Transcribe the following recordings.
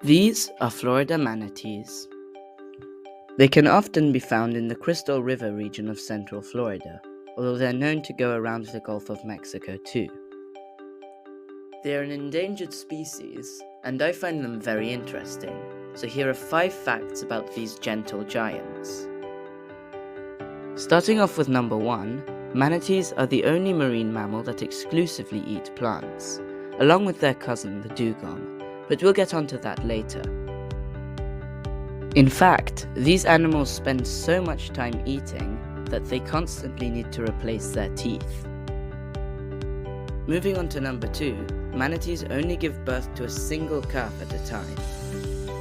These are Florida manatees. They can often be found in the Crystal River region of central Florida, although they're known to go around the Gulf of Mexico too. They are an endangered species, and I find them very interesting, so here are 5 facts about these gentle giants. Starting off with number 1, manatees are the only marine mammal that exclusively eat plants, along with their cousin the dugong, but we'll get onto that later. In fact, these animals spend so much time eating that they constantly need to replace their teeth. Moving on to number 2, manatees only give birth to a single calf at a time.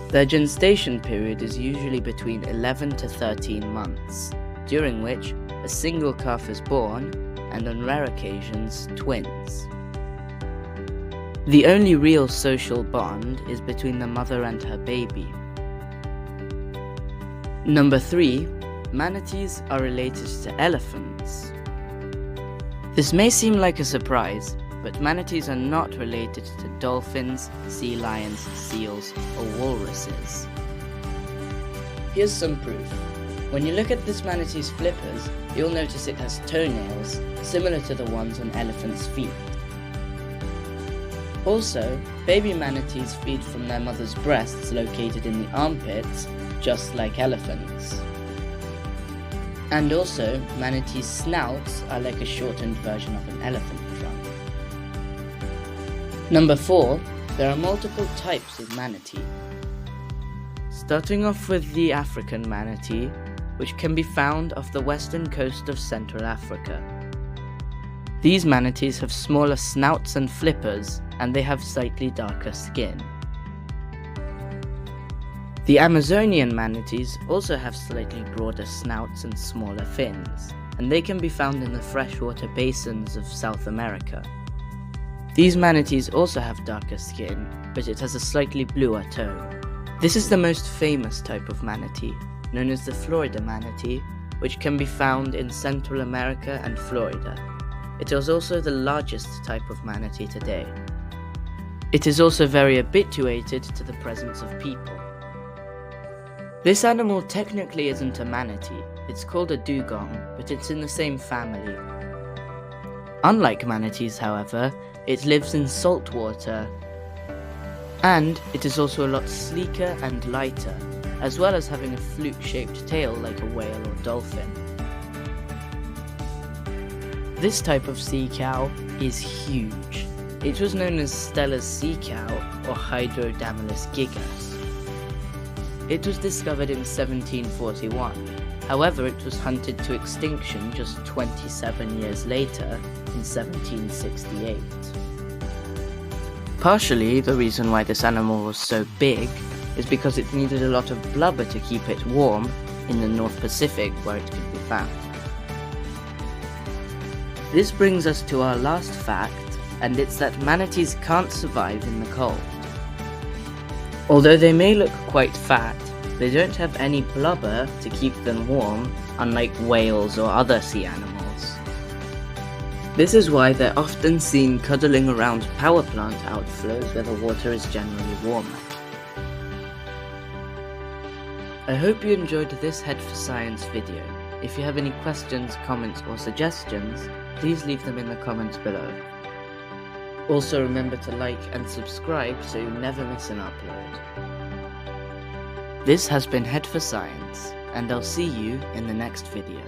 Their gestation period is usually between 11 to 13 months, during which a single calf is born, and on rare occasions, twins. The only real social bond is between the mother and her baby. Number 3, manatees are related to elephants. This may seem like a surprise, but manatees are not related to dolphins, sea lions, seals, or walruses. Here's some proof. When you look at this manatee's flippers, you'll notice it has toenails, similar to the ones on elephants' feet. Also, baby manatees feed from their mother's breasts located in the armpits, just like elephants. And also, manatees' snouts are like a shortened version of an elephant trunk. Number 4, there are multiple types of manatee. Starting off with the African manatee, which can be found off the western coast of Central Africa. These manatees have smaller snouts and flippers, and they have slightly darker skin. The Amazonian manatees also have slightly broader snouts and smaller fins, and they can be found in the freshwater basins of South America. These manatees also have darker skin, but it has a slightly bluer tone. This is the most famous type of manatee, known as the Florida manatee, which can be found in Central America and Florida. It is also the largest type of manatee today. It is also very habituated to the presence of people. This animal technically isn't a manatee, it's called a dugong, but it's in the same family. Unlike manatees, however, it lives in salt water, and it is also a lot sleeker and lighter, as well as having a flute-shaped tail like a whale or dolphin. This type of sea cow is huge. It was known as Stella's sea cow or Hydrodamulus gigas. It was discovered in 1741, however it was hunted to extinction just 27 years later in 1768. Partially, the reason why this animal was so big is because it needed a lot of blubber to keep it warm in the North Pacific where it could be found. This brings us to our last fact, and it's that manatees can't survive in the cold. Although they may look quite fat, they don't have any blubber to keep them warm, unlike whales or other sea animals. This is why they're often seen cuddling around power plant outflows where the water is generally warmer. I hope you enjoyed this Head for Science video. If you have any questions, comments or suggestions, please leave them in the comments below. Also remember to like and subscribe so you never miss an upload. This has been Head for Science, and I'll see you in the next video.